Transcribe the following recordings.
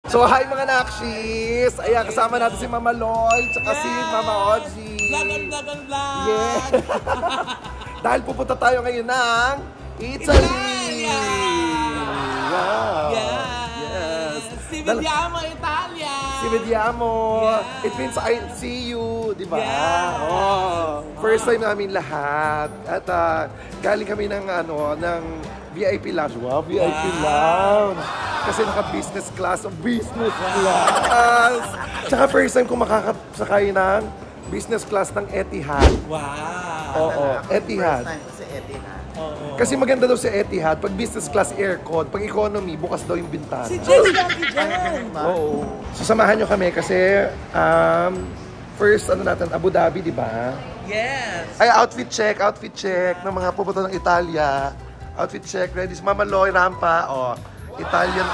So, hi mga nakshis! Ayan, kasama natin si Mama Lloyd, tsaka si Mama Oji. Vlog! Yeah! Dahil pupunta tayo ngayon ng Italy! Wow! Yes! Si Vediamo, Italia! Si Vediamo! Yeah. It means I see you, di ba? Yeah. Oh, first time namin lahat. At galing kami ng, ng VIP lounge. Wow, VIP lounge! Kasi naka-business class. Business class! Tsaka first time ko makakasakay ng business class ng Etihad. Wow! Oo, Etihad. First time ko sa Etihad. Kasi maganda daw sa Etihad, pag business class aircon, pag economy, bukas daw yung bintana. Si James lagi dyan! Oo. So samahan nyo kami kasi first natin, Abu Dhabi, di ba? Yes! Ay, outfit check ng mga pupunta ng Italia. Outfit check, ready si Mama Loy, rampa, Italian,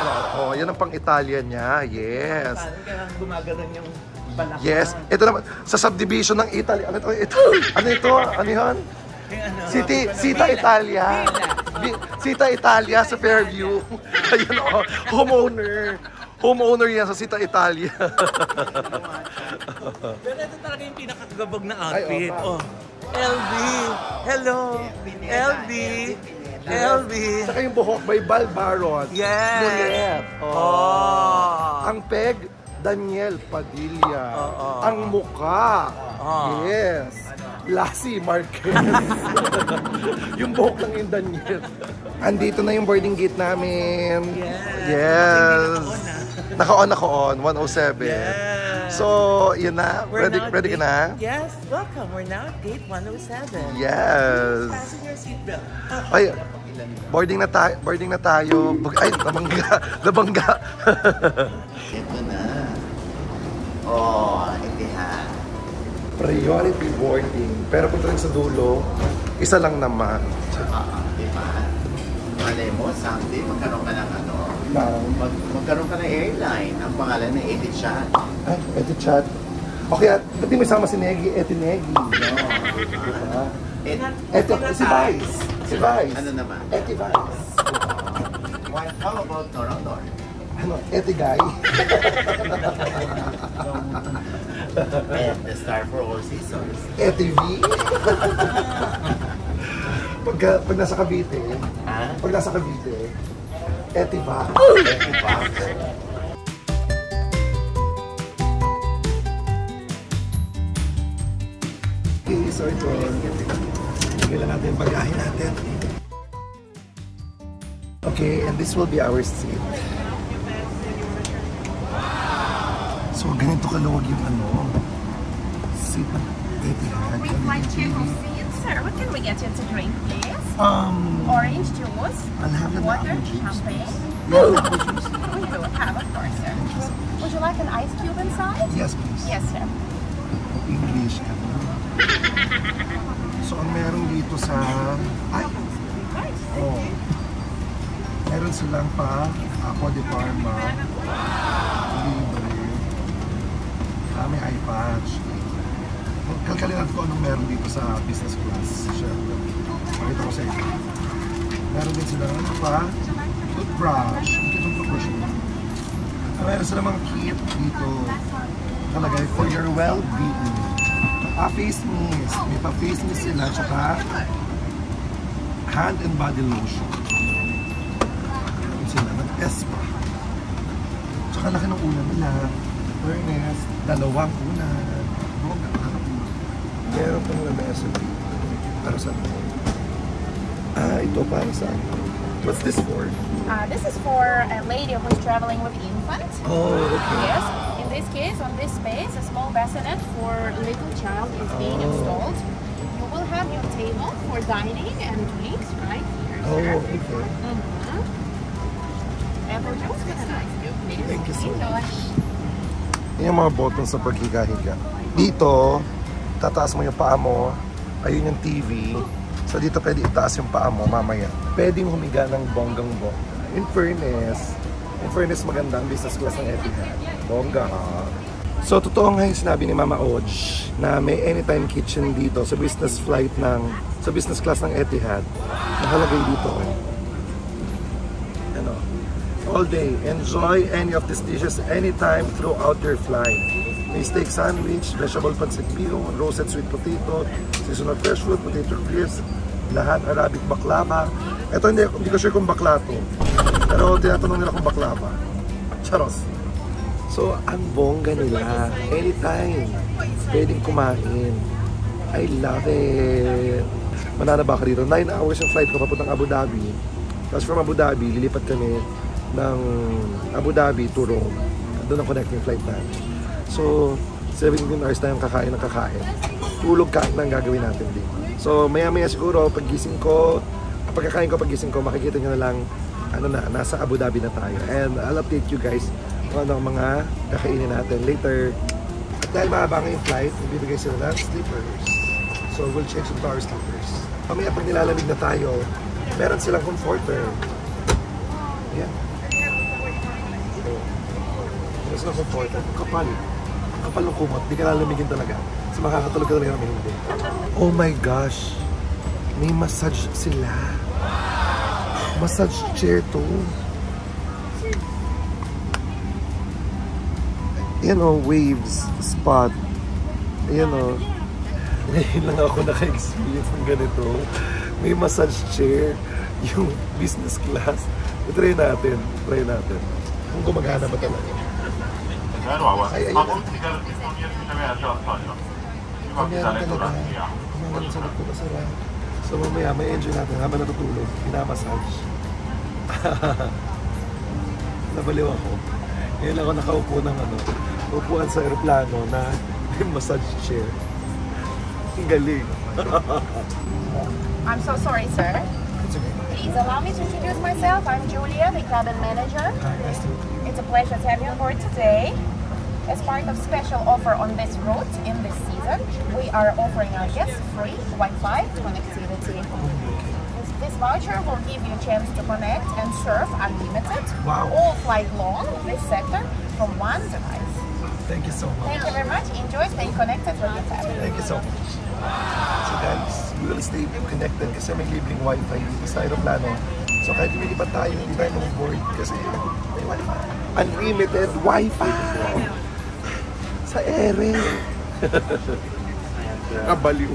yan ang pang-Italian niya, yes. Parang kailangan gumaganon yung balakang. Yes, ito naman, sa subdivision ng Italy, ano ito? Ano yun? Sita Italia. Sita Italia sa Fairview. Ayun homeowner. Homeowner yan sa Sita Italia. Pero ito talaga yung pinakagabag na outfit. LB! Hello! LB! LB! Saka yung buhok by Bal Baron. Yes! Mulet. Ang peg, Daniel Padilla. Ang muka. Yes. Lassie Marquez. Yung buhok lang yung Daniel. Andito na yung boarding gate namin. Yes. Naka-on 107. Yes. So, yun na. Ready ka na? Yes, welcome. We're now at gate 107. Yes. Fasten your seatbelt. Ay, boarding na tayo. Ay, nabangga. Ito na. Etihad. Priority boarding. Pero kung rin sa dulo, isa lang naman. Diba? Malay mo, someday magkaroon ka ng magkaroon ka ng airline. Ang pangalan na Etihad. Ay, Etihad. Okay, ba't di may sama si Negi? Etinegi. No? Diba? Si Vice. Ano naman? Eti-Vice. How about Noronor? Etigay. And the star for all seasons. ETV. Pag nasa Cavite, Etiva. Okay, so ito. Kailan natin yung bagahe natin. Okay, and this will be our seat. So, ganito kaluwag yung seat ng Etihad. We have 2 seats, sir. What can we get you to drink, please? Orange juice, I'll have the water, apple juice. champagne. No, apple juice. We do have, of course, sir. Would you like an ice cube inside? Yes, please. Yes, sir. English ka. So, ang meron dito sa... meron silang pa Aqua de Parma. Libre. May eye patch. Kalkalinan ko anong meron dito sa business class. Siyempre. Pakita ko sa inyo. Meron din sila toothbrush. Ang toothbrush mo. Meron sila mga kit dito. Talagay for your well-being. Face mist. May pa-face mist sila. Tsaka hand and body lotion. Meron sila nag-espa. Tsaka laki ng ulan nila. Fairness. 2 unan. Meron pang lamesa dito. Para sa ito para sa what's this for? This is for a lady who's traveling with infant. Oh, okay. Yes. In this case, on this space, a small bassinet for little child is being installed. You will have your table for dining and drinks right here, sir. Oh, okay. Apple juice with a nice cube, please. Thank you so Enjoy. Yung mga buttons sa paghiga-higa. Dito, tataas mo yung paa mo. Ayun yung TV. So dito pwede itaas yung paa mo mamaya. Pwedeng humiga ng bonggang-bongga. In fairness maganda ang business class ng Etihad. Bongga ha. So totoo nga yung sinabi ni Mama Oj na may anytime kitchen dito sa business class ng Etihad. Nakalagay dito. all day. Enjoy any of these dishes anytime throughout your flight. May steak sandwich, vegetable pancit pio, roasted sweet potato, seasonal fresh fruit, potato crisps, lahat Arabic baklava. Ito hindi ko sure kung bakla to. Pero tinatanong nila kung bakla ba. Charos. So, ang bongga nila. Anytime. Pwedeng kumain. I love it. Mananaba ka dito. 9 hours yung flight ko papuntang Abu Dhabi. Tapos from Abu Dhabi, lilipat kami ng Abu Dhabi to Rome. Doon ang connecting flight natin. So, 17 hours tayong kakain ng kakain. Tulog kain na ang gagawin natin dito. So, maya-maya siguro, paggising ko, pagkakain ko, paggising ko, makikita nyo na lang, ano na, nasa Abu Dhabi na tayo. And I'll update you guys kung ano ang mga kakainin natin later. At dahil mahaba ngayong flight, ibibigay sila ng sleepers. So, we'll change into our sleepers. Mamaya pag nilalamig na tayo, meron silang comforter. Yan. So, meron silang comforter. Kapal. Kapal ng kumot. Di ka lalamigin talaga. So, makakatulog ka talaga namin hindi. Oh my gosh. May massage sila. Massage chair to. Yan o, waves spot. Yan o. Ngayon lang ako naka-experience ng ganito. May massage chair. Yung business class. Try natin. Try natin. Kung gumagana ba talaga. Ay, ayun na. Gumagana talaga. Gumagana sa lagpo masarap. So mamaya, may enjoy natin habang natutulog. Pinamassage. Nabaliw ako. Ngayon ako nakaupo ng upuan sa aeroplano na may massage chair. Ang galing. I'm so sorry, sir. It's okay. Please allow me to introduce myself. I'm Julia, the cabin manager. Hi, nice to meet you. It's a pleasure to have you on board today. As part of special offer on this route in this season, we are offering our guests free Wi-Fi connectivity. This voucher will give you a chance to connect and surf unlimited Wow. all flight long this sector from one device. Thank you so much. Thank you very much. Enjoy staying connected with your family. Thank you so much. So guys, we will stay connected kasi may libreng wifi dito sa aeroplano. So kahit lumilipat tayo, hindi tayo mag-board kasi may wifi. Unlimited wifi! Sa ere! Abaliw!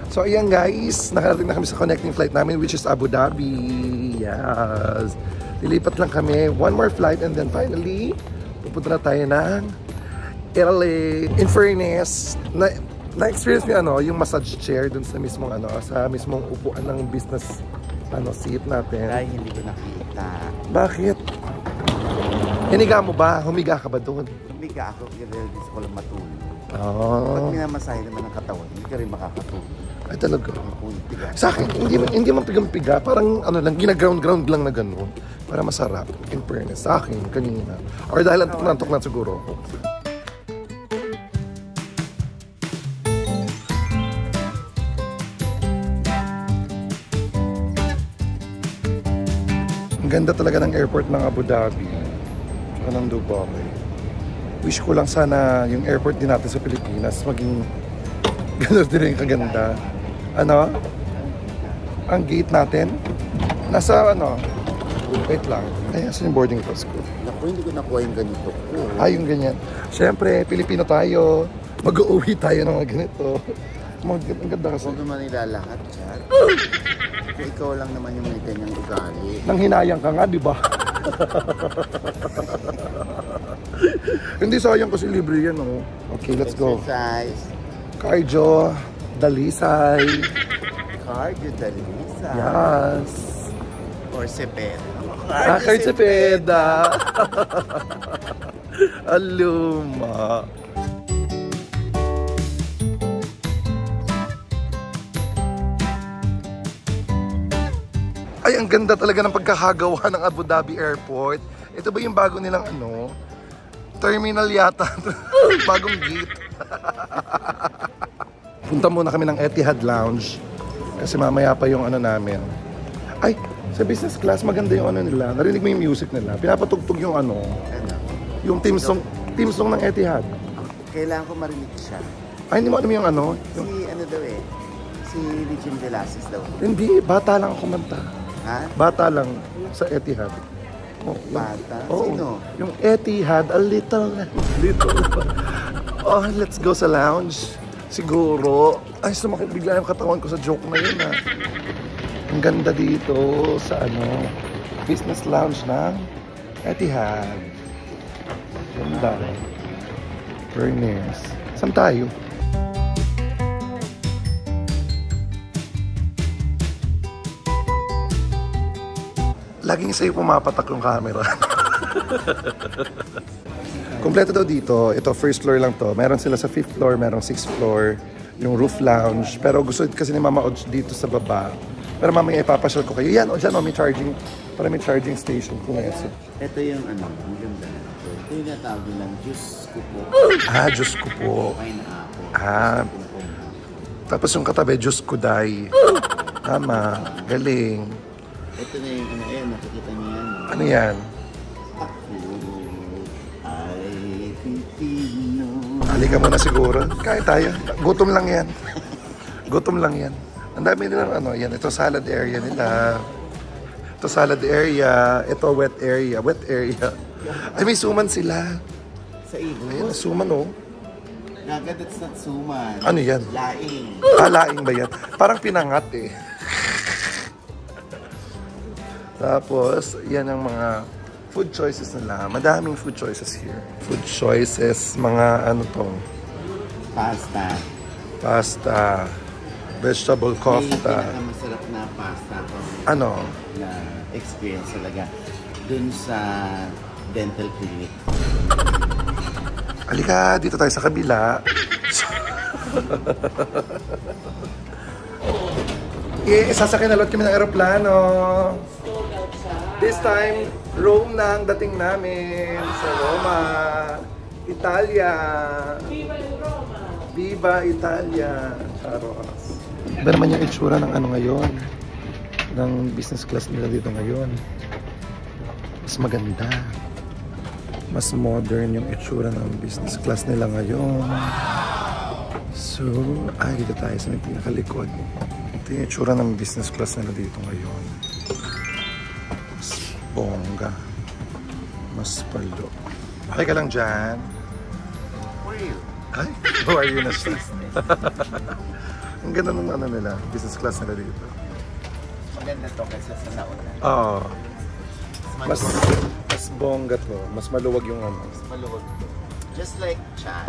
So ayan guys, nakarating na kami sa connecting flight namin which is Abu Dhabi. Yes! Lilipat lang kami. One more flight and then finally, pupunta na tayo ng LA. In fairness, na-experience niyo yung massage chair dun sa mismong sa mismong upuan ng business seat natin. Ay, hindi ko nakita. Bakit? Hiniga mo ba? Humiga ka ba doon? Humiga ako, kasi gusto ko lang matulog. Oh. Pag minamasahe naman ang katawan, hindi ka rin makakatulog. Ay talaga. Piga. Sa akin, hindi man pigang-piga. Parang lang, gina-ground lang na gano'n. Para masarap. In fairness. Sa akin, kanina. Or dahil antok na siguro ako. Ang ganda talaga ng airport ng Abu Dhabi. Tsaka ng Dubai. Wish ko lang sana yung airport din natin sa Pilipinas maging gano'n din rin kaganda. Ang gate natin nasa wait lang. Ay, asan yung boarding pass ko? Naku, hindi ko nakuha yung ganito ko. Ay, yung ganyan. Siyempre, Pilipino tayo. Mag-uwi tayo ng mga ganito. Ang ganda kasi. Huwag naman nilalahat dyan. Ikaw lang naman yung may ganyang ugali. Nang hinayang ka nga, di ba? Hindi sayang kasi libre yan, oh. Okay, let's go. Exercise. Cardio, dalisay. Cardio Dalisa. Yes. Or Cepeda. Cardio Aluma. Ay, ang ganda talaga ng pagkakagawa ng Abu Dhabi Airport. Ito ba yung bago nilang terminal yata? Bagong gate. Punta muna kami ng Etihad Lounge. Kasi mamaya pa yung namin. Ay, sa business class maganda yung nila. Narinig mo yung music nila. Pinapatugtog yung yung team song ng Etihad. Kailangan ko marinig siya. Ay, hindi mo alam yung Si daw si Regine Velasquez daw. Hindi, bata lang ako kumanta. Ha? Bata lang sa Etihad. Oh, Bata? oh, Sino? yung Etihad, a little. Oh, let's go sa lounge. Siguro. Ay, sumakit bigla yung katawan ko sa joke na yun, ah. Ang ganda dito sa business lounge ng Etihad. Ganda. Very nice. Saan tayo? Laging sa'yo pumapatak yung camera. Kompleto daw dito. Ito, first floor lang to. Meron sila sa 5th floor, merong 6th floor. Yung roof lounge. Pero gusto kasi ni Mama Odge dito sa baba. Pero mamaya ipapasyal ko kayo. Yan, o dyan, may charging. Para may charging station kung ito. Ito yung ang ganda. Ito yung natawag nilang juice ko po. Ah, Diyos ko po. Pineapple. Ah. Tapos yung katabi, Diyos ko day. Tama. Galing. Ito na yung ayan, nakikita niyo yan. Ano yan? Ako ay Pilipino. Halika muna siguro. Kaya tayo. Gutom lang yan. Gutom lang yan. Ang dami nilang yan. Ito salad area nila. Ito salad area. Ito wet area. Wet area. Ay, may suman sila. Sa Igos? Ayan, suman oh. Naga, that's not suman. Ano yan? Laing. Laing ba yan? Parang pinangat eh. Tapos, yan ang mga food choices nila. Madaming food choices here. Food choices, mga Pasta. Pasta. Vegetable Yung kofta. pinakamasarap na pasta ko Ano? na experience talaga dun sa dental clinic. Halika, dito tayo sa kabila. Sasakyan na lot kami ng aeroplano. This time, Rome na ang dating namin sa Roma, Italia. Viva Italia! Charos. Iba naman yung itsura ng ngayon. Ng business class nila dito ngayon. Mas maganda. Mas modern yung itsura ng business class nila ngayon. So, dito tayo sa may pinakalikod. Ito yung itsura ng business class nila dito ngayon. Mas bongga. Mas palo. Okay ka lang dyan? Ay, how are you na siya? Ang ganda ng nila, business class nila dito. Maganda to kasi sa nauna. Oo. Mas bongga to. Mas maluwag yung Mas maluwag to. Just like Chad.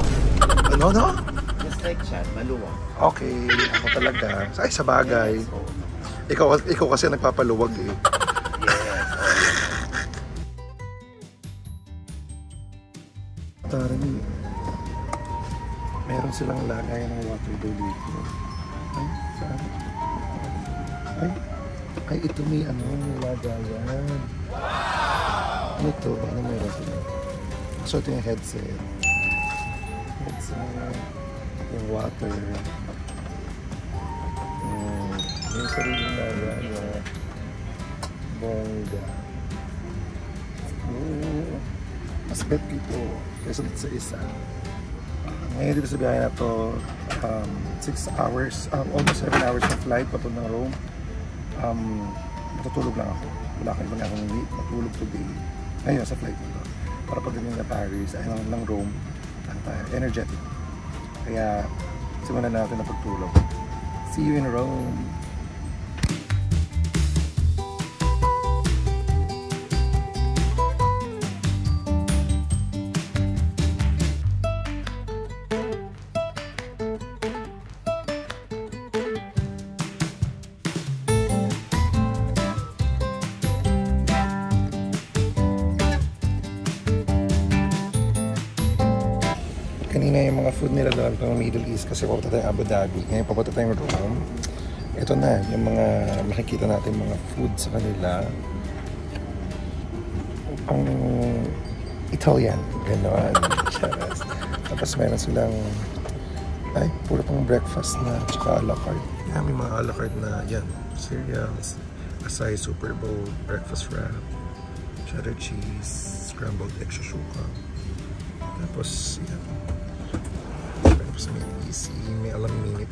Ano? Just like Chad, maluwag. Okay, ako talaga. Ay, sa bagay. Ikaw kasi nagpapaluwag eh. Yes. Tarani. Meron silang lagayan ng water daw dito. Ay, saan? Ay, ito may lagayan. Ano ito? Ano meron sila? So, ito yung headset. Yung water. Yung sariling lagayan. Bongga. Mas bet dito kaysa dito sa isa. Ngayon dito sa biyahe na to, 6 hours, almost 7 hours na flight papunta ng Rome. Matutulog lang ako. Wala akong matulog today. Ngayon sa flight nito. Para pagdating na Paris, ay ng Rome, energetic. Kaya simulan natin na pagtulog. See you in Rome! Kanina yung mga food nila doon pang Middle East kasi papunta tayong Abu Dhabi. Ngayon papunta tayong Rome. Ito na, yung mga makikita natin mga food sa kanila. Pang Italian, gano'n. Tapos meron silang, puro pang breakfast na, tsaka a la carte. Yan, may mga a la carte na, yan, cereals, acai Super Bowl, breakfast wrap, cheddar cheese, scrambled egg shushuka. Tapos, yan. Tapos may easy, may alam minute.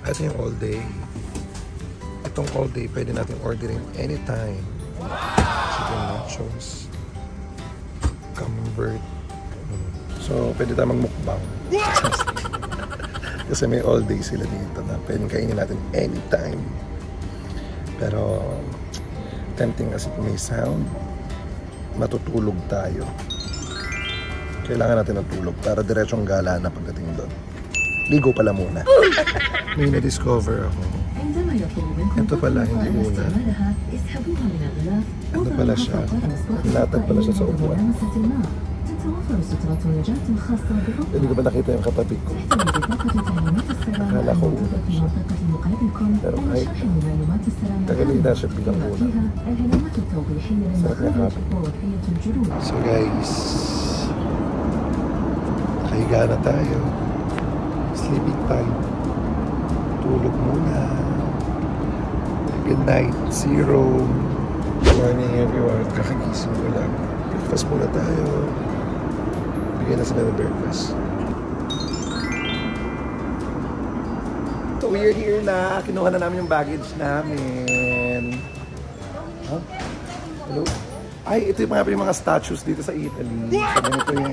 Ito yung all day. Itong all day, pwede natin ordering anytime. Chicken nachos. Camembert. So, pwede tayo magmukbang. Kasi may all day sila dito na pwedeng kainin natin anytime. Pero, tempting kasi kung may sound, matutulog tayo. Kailangan natin ng tulog para diretsong gala na pagdating doon. Ligo pala muna. May na-discover ako. Ito pala, hindi muna. Ano pala siya? Latag pala siya sa upuan. Hindi ko ba nakita yung katabi ko? Akala ko una siya. Pero kahit kagalita siya bilang una. Sarap niya kapit. So guys, nakahiga na tayo. Sleeping time. Tulog muna. Good night. Zero. Good morning everyone. Kakagising ko lang. Breakfast muna tayo. Bigyan na sila ng breakfast. So we're here na. Kinuha na namin yung baggage namin. Huh? Hello? Ay, ito yung mga statues dito sa Italy. So ganito yung...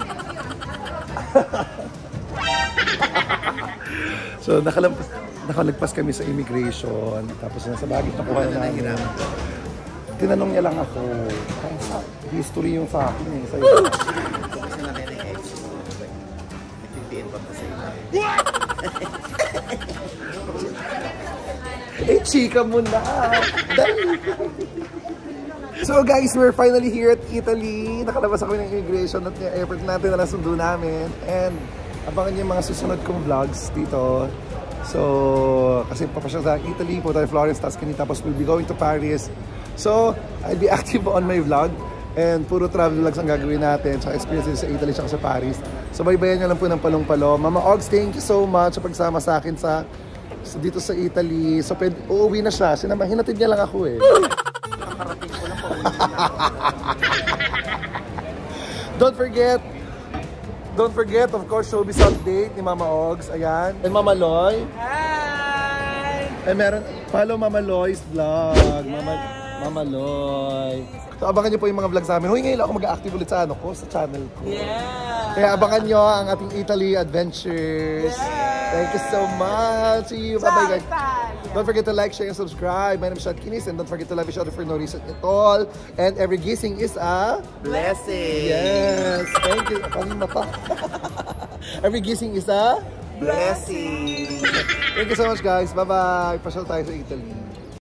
So nakalagpas kami sa immigration. Tapos nasa baggage nakuha na namin. Tinanong niya lang ako. History yung sa akin eh. Sa'yo. Kasi na rin yung ex. Nagtintiin pa sa ina. Eh, chika mo na! So guys, we're finally here at Italy. Nakalabas ako ng immigration at airport natin na nasundo namin. And abangan niyo yung mga susunod kong vlogs dito. So, kasi papasyal sa Italy, po tayo Florence, Tuscany, tapos we'll be going to Paris. So, I'll be active on my vlog. And puro travel vlogs ang gagawin natin. Tsaka experiences sa Italy, tsaka sa Paris. So, baybayan nyo lang po ng palong-palo. Mama Ogs, thank you so much sa pagsama sa akin dito sa Italy. So, uuwi na siya. Hinatid niya lang ako eh. Don't forget, of course, showbiz update ni Mama Ogs. Ayan. And Mama Loy. Hi! And follow Mama Loy's vlog. Yeah. Mama Loy. So, abangan niyo po yung mga vlogs namin. Ngayon ako mag-active ulit sa sa channel ko. Yeah! Kaya abangan niyo ang ating Italy adventures. Yeah. Thank you so much. See you. Bye-bye, guys. Don't forget to like, share, and subscribe. My name is Shad Kinis, and don't forget to love each other for no reason at all. And every gising is a Blessing! yes! Thank you. Every gising is a Blessing! Thank you so much, guys. Bye-bye. Pasyal tayo sa Italy.